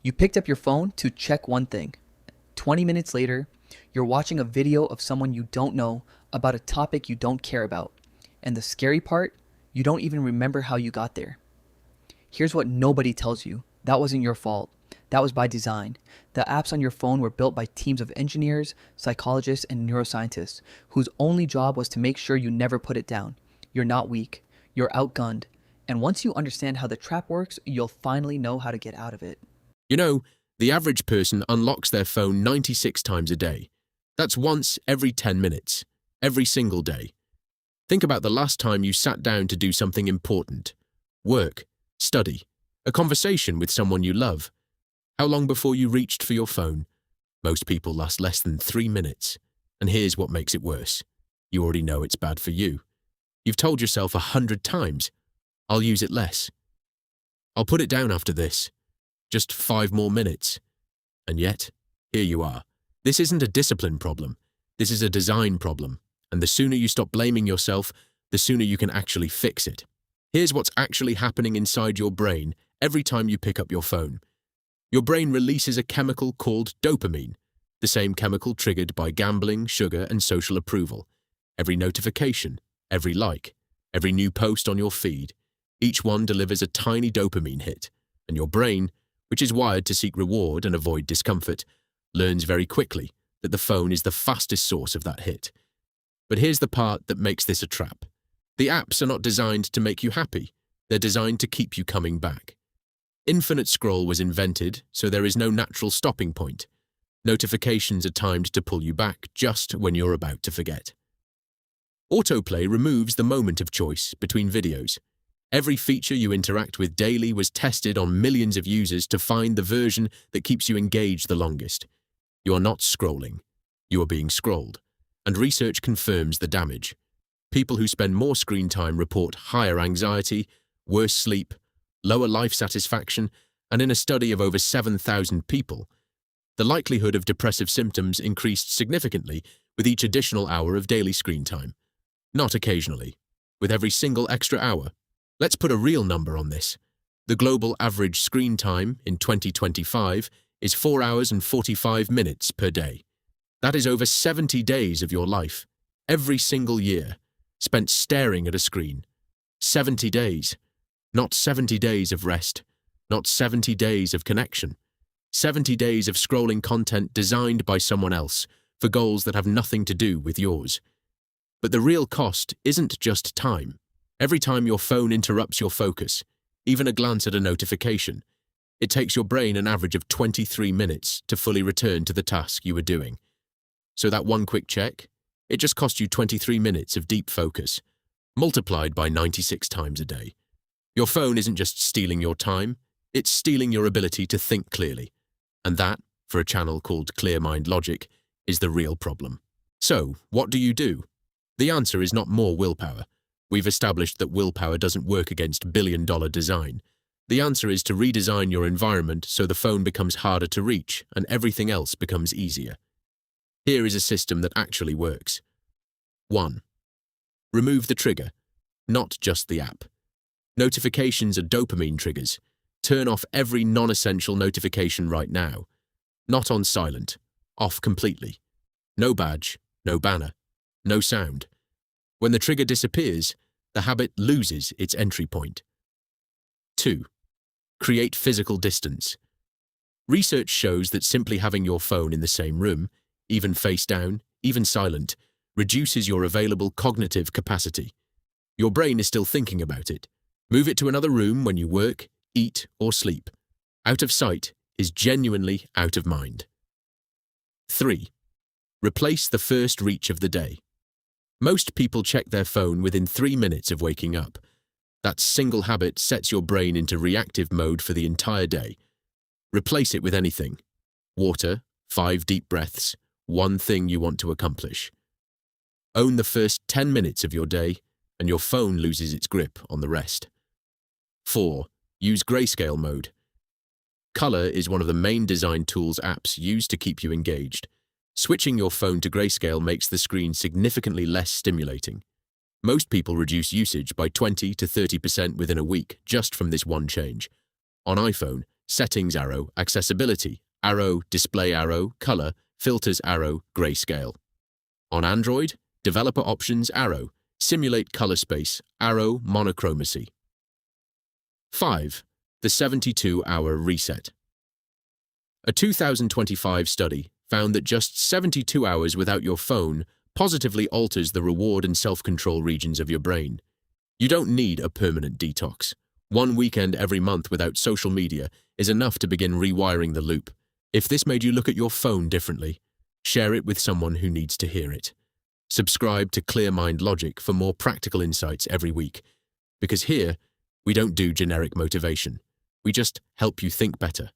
You picked up your phone to check one thing. 20 minutes later, you're watching a video of someone you don't know about a topic you don't care about. And the scary part, you don't even remember how you got there. Here's what nobody tells you. That wasn't your fault. That was by design. The apps on your phone were built by teams of engineers, psychologists, and neuroscientists whose only job was to make sure you never put it down. You're not weak. You're outgunned. And once you understand how the trap works, you'll finally know how to get out of it. You know, the average person unlocks their phone 96 times a day. That's once every 10 minutes, every single day. Think about the last time you sat down to do something important. Work, study, a conversation with someone you love. How long before you reached for your phone? Most people last less than 3 minutes. And here's what makes it worse. You already know it's bad for you. You've told yourself 100 times, I'll use it less. I'll put it down after this. Just 5 more minutes. And yet, here you are. This isn't a discipline problem. This is a design problem. And the sooner you stop blaming yourself, the sooner you can actually fix it. Here's what's actually happening inside your brain every time you pick up your phone. Your brain releases a chemical called dopamine, the same chemical triggered by gambling, sugar, and social approval. Every notification, every like, every new post on your feed, each one delivers a tiny dopamine hit, and your brain, which is wired to seek reward and avoid discomfort, learns very quickly that the phone is the fastest source of that hit. But here's the part that makes this a trap. The apps are not designed to make you happy. They're designed to keep you coming back. Infinite scroll was invented, so there is no natural stopping point. Notifications are timed to pull you back just when you're about to forget. Autoplay removes the moment of choice between videos. Every feature you interact with daily was tested on millions of users to find the version that keeps you engaged the longest. You are not scrolling. You are being scrolled. And research confirms the damage. People who spend more screen time report higher anxiety, worse sleep, lower life satisfaction, and in a study of over 7,000 people, the likelihood of depressive symptoms increased significantly with each additional hour of daily screen time. Not occasionally, with every single extra hour. Let's put a real number on this. The global average screen time in 2025 is 4 hours and 45 minutes per day. That is over 70 days of your life, every single year, spent staring at a screen. 70 days. Not 70 days of rest, not 70 days of connection. 70 days of scrolling content designed by someone else for goals that have nothing to do with yours. But the real cost isn't just time. Every time your phone interrupts your focus, even a glance at a notification, it takes your brain an average of 23 minutes to fully return to the task you were doing. So that one quick check, it just cost you 23 minutes of deep focus, multiplied by 96 times a day. Your phone isn't just stealing your time, it's stealing your ability to think clearly. And that, for a channel called Clear Mind Logic, is the real problem. So, what do you do? The answer is not more willpower. We've established that willpower doesn't work against billion-dollar design. The answer is to redesign your environment so the phone becomes harder to reach and everything else becomes easier. Here is a system that actually works. 1. Remove the trigger, not just the app. Notifications are dopamine triggers. Turn off every non-essential notification right now. Not on silent, off completely. No badge, no banner, no sound. When the trigger disappears, the habit loses its entry point. 2. Create physical distance. Research shows that simply having your phone in the same room, even face down, even silent, reduces your available cognitive capacity. Your brain is still thinking about it. Move it to another room when you work, eat, or sleep. Out of sight is genuinely out of mind. 3. Replace the first reach of the day. Most people check their phone within 3 minutes of waking up. That single habit sets your brain into reactive mode for the entire day. Replace it with anything. Water, 5 deep breaths, one thing you want to accomplish. Own the first 10 minutes of your day, and your phone loses its grip on the rest. 4. Use grayscale mode. Color is one of the main design tools apps use to keep you engaged. Switching your phone to grayscale makes the screen significantly less stimulating. Most people reduce usage by 20 to 30% within a week just from this one change. On iPhone, settings arrow, accessibility, arrow, display arrow, color, filters arrow, grayscale. On Android, developer options arrow, simulate color space, arrow, monochromacy. 5. The 72-hour reset. A 2025 study found that just 72 hours without your phone positively alters the reward and self-control regions of your brain. You don't need a permanent detox. One weekend every month without social media is enough to begin rewiring the loop. If this made you look at your phone differently, share it with someone who needs to hear it. Subscribe to Clear Mind Logic for more practical insights every week. Because here, we don't do generic motivation. We just help you think better.